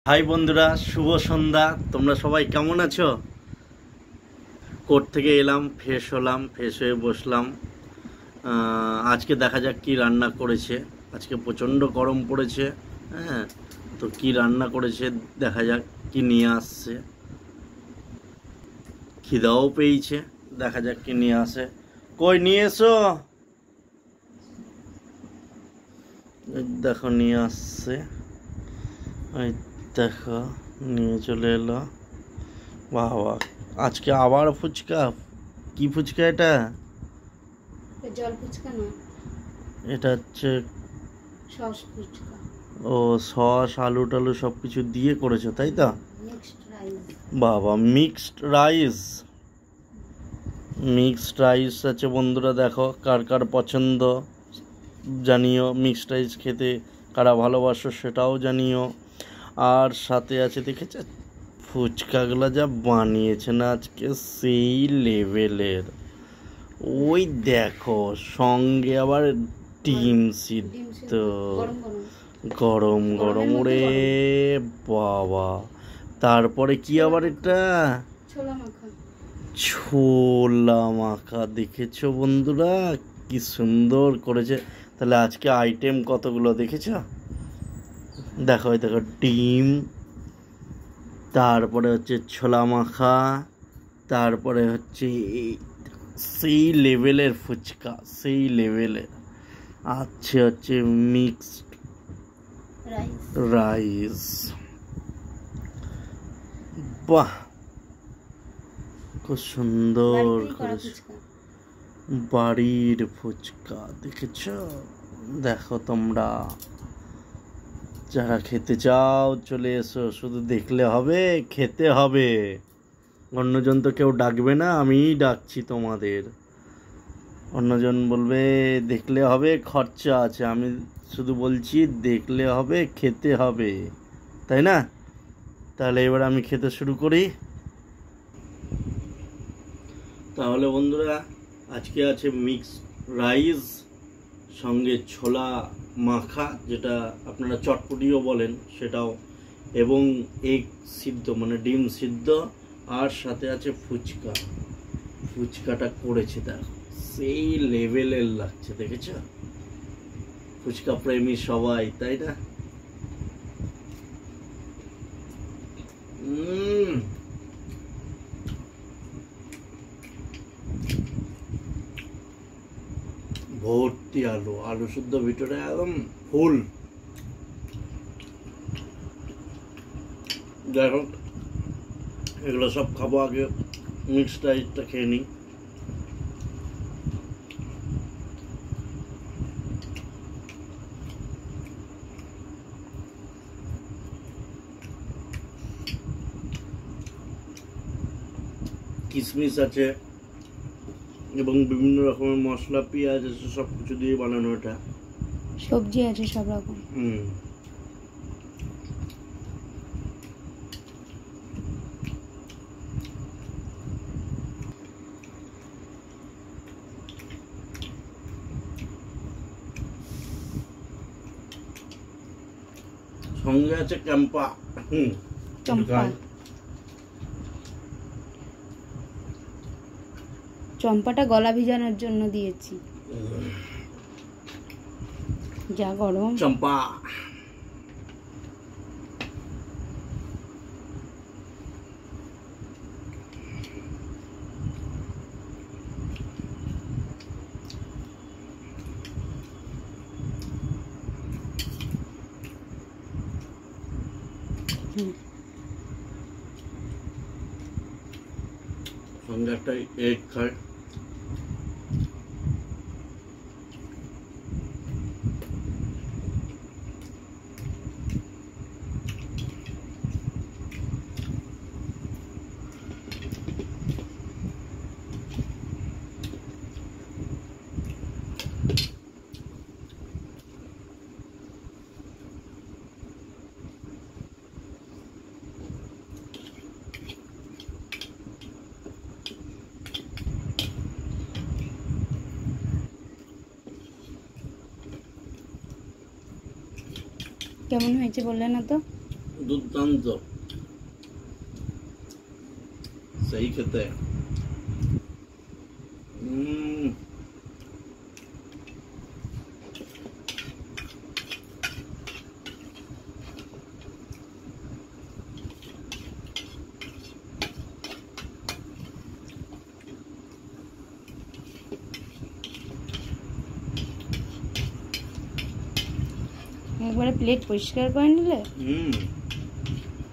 High বন্ধুরা, শুভ সন্ধ্যা। তোমরা সবাই কেমন আছো? কোর্ট থেকে এলাম, ফ্রেশ হলাম, ফ্রেশ হয়ে বসলাম। আজকে দেখা যাক কি রান্না করেছে। আজকে প্রচণ্ড গরম পড়েছে। হ্যাঁ, তো কি রান্না করেছে দেখা যাক, কি নিয়ে আসছে। খিদাও পেয়েছে, দেখা যাক কি নিয়ে আসে। কই নিয়ে এসো, দেখো নিয়ে আসছে। ওই দেখো নিয়ে চলে এলো। বাহ বাহ, আজকে আবার ফুচকা। কি ফুচকা এটা? জল ফুচকা না, এটা হচ্ছে সস ফুচকা। ও, সস আলু টালু সব কিছু দিয়ে করেছো তাই তো? Mixed rice. বাবা, মিক্সড রাইস। মিক্সড রাইস আছে বন্ধুরা, দেখো কার কার পছন্দ জানিও। মিক্সড রাইস খেতে কারা ভালোবাসো সেটাও জানিও। আর সাথে আছে দেখেছ ফুচকাগুলো যা বানিয়েছে না আজকে, সেই লেভেলের। ওই দেখো সঙ্গে আবার ডিম সিদ্ধ, গরম গরম। ওরে বাবা, তারপরে কি আবার এটা ছোলা মাখা। ছোলা মাখা, দেখেছো বন্ধুরা কি সুন্দর করেছে। তাহলে আজকে আইটেম কতগুলো দেখেছো? দেখো এই দেখো ডিম, তারপরে হচ্ছে ছোলা মাখা, তারপরে হচ্ছে সেই লেভেলের ফুচকা, সেই লেভেলের আছে হচ্ছে মিক্সড রাইস। বাহ, খুব সুন্দর করেছে। বাড়ির ফুচকা দেখেছ? দেখো তোমরা যারা খেতে চাও চলে এসো, শুধু দেখলে হবে, খেতে হবে। অন্যজন তো কেউ ডাকবে না, আমিই ডাকছি তোমাদের। অন্যজন বলবে দেখলে হবে, খরচা আছে। আমি শুধু বলছি দেখলে হবে, খেতে হবে, তাই না? তাহলে এবার আমি খেতে শুরু করি। তাহলে বন্ধুরা, আজকে আছে মিক্সড রাইস, সঙ্গে ছোলা মাখা, যেটা আপনারা চটপটিও বলেন সেটাও, এবং এগ সিদ্ধ মানে ডিম সিদ্ধ, আর সাথে আছে ফুচকা। ফুচকাটা করেছে দেখো, সেই লেভেলের লাগছে, দেখেছ? ফুচকা প্রেমী সবাই, তাই না? ভর্তি আলু, আলু শুদ্ধ ভিতরে একদম ফুল। যাই হোক, এগুলো সব খাবো, আগে মিক্সড রাইসটা খেয়ে নিই। কিশমিশ আছে এবং বিভিন্ন রকমের মশলা, পেঁয়াজ আছে, সব কিছু দিয়ে বানানো এটা। সবজি আছে সব রকম। সঙ্গে আছে ক্যাম্পা। চম্পাটা গলা ভিজানোর জন্য দিয়েছি, যা গরম। চম্পা সঙ্গে একটা এগ খায়। কেমন হয়েছে বললে না তো? দুর্দান্ত, সেই খেতে। একবারে প্লেট পরিষ্কার করে নিলে।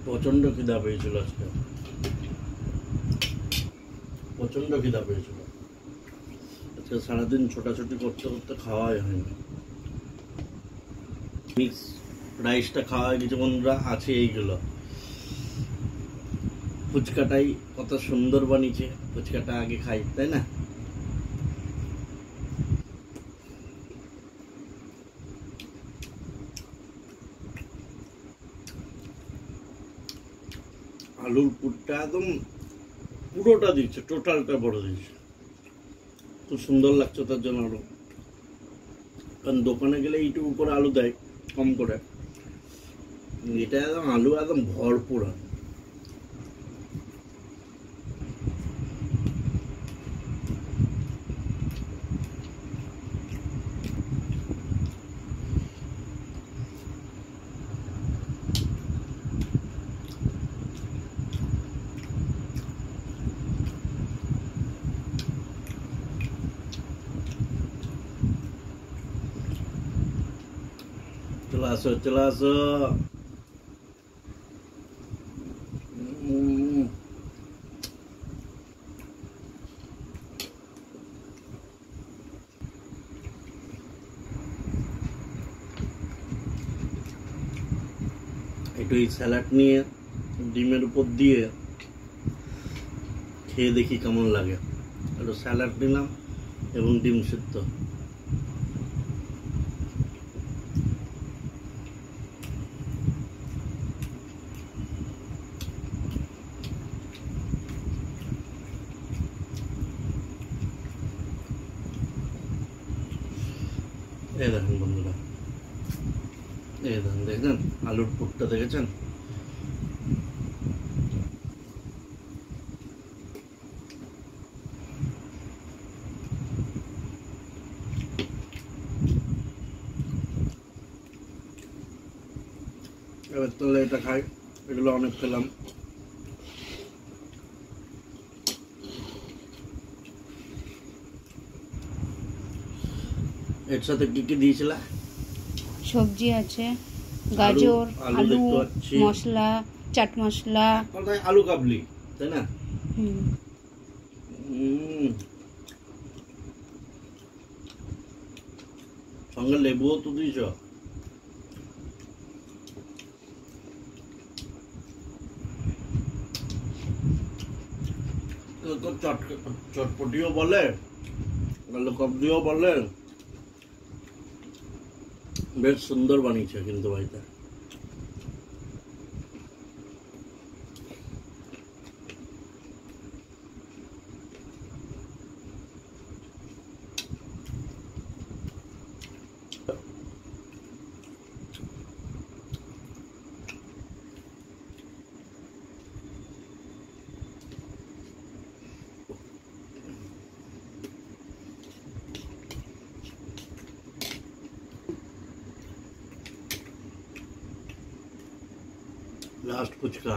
প্রচন্ড খিদা পেয়েছিল আজকে, প্রচন্ড খিদা পেয়েছিল আজকে। সারাদিন ছোটাছুটি করতে করতে খাওয়াই হয়নি। মিক্স রাইসটা খাওয়া হয়ে গেছে বন্ধুরা। আছে এইগুলো, ফুচকাটাই কত সুন্দর বানিয়েছে। ফুচকাটা আগে খাই, তাই না? আলুর পুরটা একদম পুরোটা দিচ্ছে, টোটালটা বড় দিচ্ছে, খুব সুন্দর লাগছে তার জন্য আরো। কারণ দোকানে গেলে এইটুকু করে আলু দেয় কম করে, এটা একদম আলু একদম ভরপুর। চলে আসো, চলে আসো। একটু এই স্যালাড নিয়ে ডিমের উপর দিয়ে খেয়ে দেখি কেমন লাগে। একটু স্যালাড নিলাম এবং ডিম সিদ্ধ। এই দেখেন বন্ধুরা, এই দেখেন, দেখেন আলুর পুরটা দেখেছেন? এবার তাহলে এটা খাই, এগুলো অনেক খেলাম। এর সাথে কি কি দিয়েছিল? সবজি আছে, গাজর, আলু, মশলা, চাট মশলা। আলু কাবলি, তাই না? সঙ্গে লেবুও তো দিয়েছ। চটপটিও বলে, আলু কাবলিও বলে। বেশ সুন্দর বানিয়েছে কিন্তু ভাইটা। लास्ट पुचका।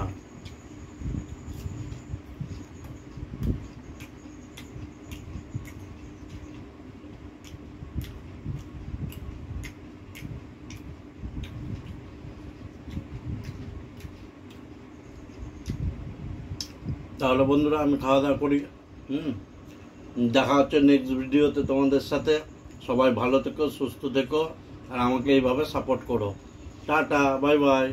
তাহলে বন্ধুরা আমি খাওয়া দাওয়া করি। দেখা হচ্ছে নেক্সট ভিডিওতে তোমাদের সাথে। সবাই ভালো থেকো, সুস্থ থেকো, আর আমাকে এইভাবে সাপোর্ট করো। Tata, bye bye.